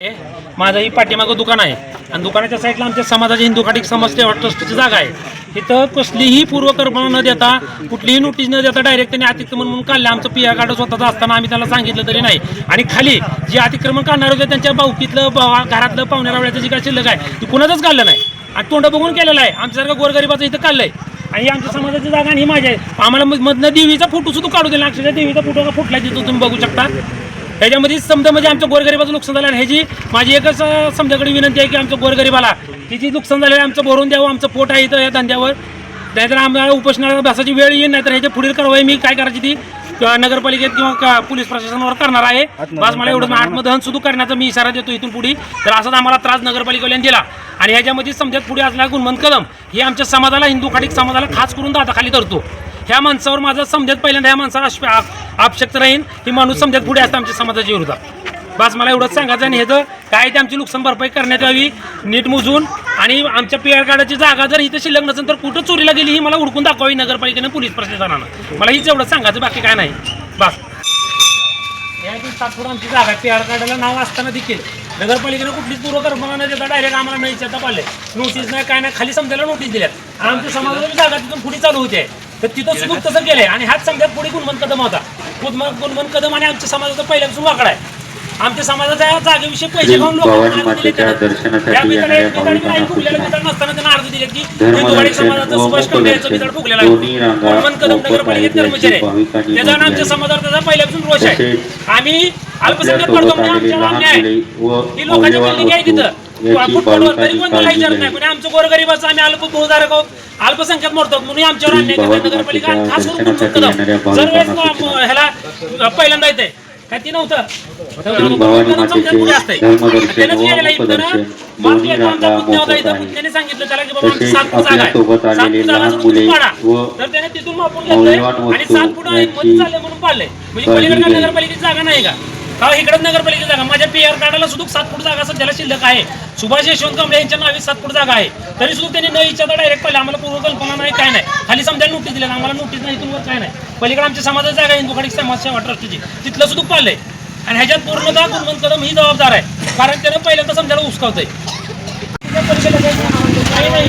माझं ही पाठीमागं दुकान आहे आणि दुकानाच्या साईडला आमच्या समाजाची हिंदू खाटीक समाज सेवा ट्रस्टची जागा आहे। इथं कसलीही पूर्वकल्पना न देता कुठलीही नोटीस न देता डायरेक्ट त्यांनी अतिक्रमण म्हणून काढलं। आमचं पीआर कार्ड स्वतःचं असताना आम्ही त्याला सांगितलं तरी नाही आणि खाली जे अतिक्रमण काढणार होते त्यांच्या भाऊकीतलं घरातलं पाहुण्यारावळ्याचं जे काय शिल्लक आहे ती कुणाचंच काढलं नाही आणि तोंड बघून केलेलं आहे। आमच्यासारखं गोरगरिबाचं इथं काढलंय आणि आमच्या समाजाची जागा आणि ही माझी आहे। आम्हाला मधनं देवीचा फोटो सुद्धा काढू दिला, अक्षरशः देवीचा फोटो का फुटला तिथं तुम्ही बघू शकता। ह्याच्यामध्ये समजा म्हणजे आमच्या गोरगरिबाचं नुकसान झालं आणि ह्याची माझी एकच समजाकडे विनंती आहे की आमच्या गोरगरिबाला तिची नुकसान झालेलं आमचं भरून द्यावं। आमचं पोट आहे इथं या धंद्यावर, नाहीतर आम्हाला उपोषणाला बसायची वेळ येईल, नाहीतर ह्याच्या पुढील कारवाई मी काय करायची ती नगरपालिकेत किंवा पोलीस प्रशासनावर करणार आहे। बस मला एवढं आत्मदहन सुरू करण्याचा मी इशारा देतो इथून पुढे। तर असाच आम्हाला त्रास नगरपालिकेवाल्यांनी दिला आणि ह्याच्यामध्ये समजत पुढे असला गुणवंत कदम हे आमच्या समाजाला हिंदू खाटीक समाजाला खास करून दादाखाली धरतो। ह्या माणसावर माझं समजत पहिल्यांदा ह्या माणसाला आवश्यकता राहील ही माणूस समजत पुढे असतं आमच्या समाजाच्या विरोधात। बस मला एवढंच सांगायचं आणि ह्याचं काय ते आमची नुकसान भरपाई करण्यात यावी नीट मोजून आणि आमच्या पीआर कार्डाची जागा जर इथं शिल्लक नसेल तर कुठं चोरीला गेली ही मला उडकून दाखवावी नगरपालिकेनं पोलीस प्रशासनानं। मला हीच एवढं सांगायचं, बाकी काय नाही। बस या तात्पुरं आमची जागा पीआर कार्डाला नाव असताना देखील नगरपालिकेनं कुठलीच पूर्वकल्पना न देता डायरेक्ट आम्हाला नाही विचारता पाडले, नोटीस नाही काय नाही, खाली समजायला नोटीस दिल्यात। आमच्या समाजाची जागा तिथून पुढे चालू होते तर तिथं सुद्धा तसं केलंय आणि हाच समजा पुढे गुणवंत कदम होता। गुणवंत कदम आणि आमच्या समाजाचा पहिल्यापासून वाकडा आहे। आमच्या समाजाच्या जागेविषयी पैसे खाऊन लोकांना नसताना त्यांना अर्ज दिले की हिंदू समाजाचं स्पष्ट करण्याचं बिदाड फुगलेला आहे। गुणवंत कदम नगरपालिकेत कर्मचारी आहे, त्याचा आमच्या समाजावर त्याचा पहिल्यापासून रोष आहे। आम्ही अल्पसंख्याक पडतो म्हणजे आमच्यावर अन्याय आहे। ही लोकांच्या बिल्डिंग आहे तिथं फुटपाथवर तरी कोण त्याला विचारत नाही, पण आमचं गोरगरिबाचं आम्ही अल्पभूधारक आहोत, अल्पसंख्याक मरतात म्हणून आमच्यावर अन्याय करते नगरपालिका। खास करून गुणवंत कदम जर वेळेस ह्याला पहिल्यांदा येते काय ती नव्हतं सांगितलं त्याला की बाबा आमची 7 फूट जागा आहे, 7 फूट जागा पाडा, तर त्याने तिथून मापून घेतलंय आणि 7 फूट मध्ये चालले म्हणून पाडले। म्हणजे पलीकडे नगरपालिकेची जागा नाही का? इकडं नगरपालिकेची जागा माझ्या पीआर कार्डाला सुद्धा 7 फूट जागा सध्याला शिल्लक आहे। सुभाष यशवंत कांबळे यांच्या नावे 7 फूट जागा आहे, तरी सुद्धा त्यांनी न विचारता डायरेक्ट पहिले आम्हाला पूर्वकल्पना नाही काय नाही, खाली समजायला नोटीस दिल्या, आम्हाला नोटीस नाही इथून वर काय नाही। पलीकडे आमच्या समाजाची जागा हिंदू खाटीक समाज सेवा ट्रस्टची तिथलं सुद्धा पाडलंय आणि ह्याच्यात पूर्णतः गुणवंत कदम ही जबाबदार आहे, कारण त्यानं पहिल्यांदा समजायला उचकावतंय। नाही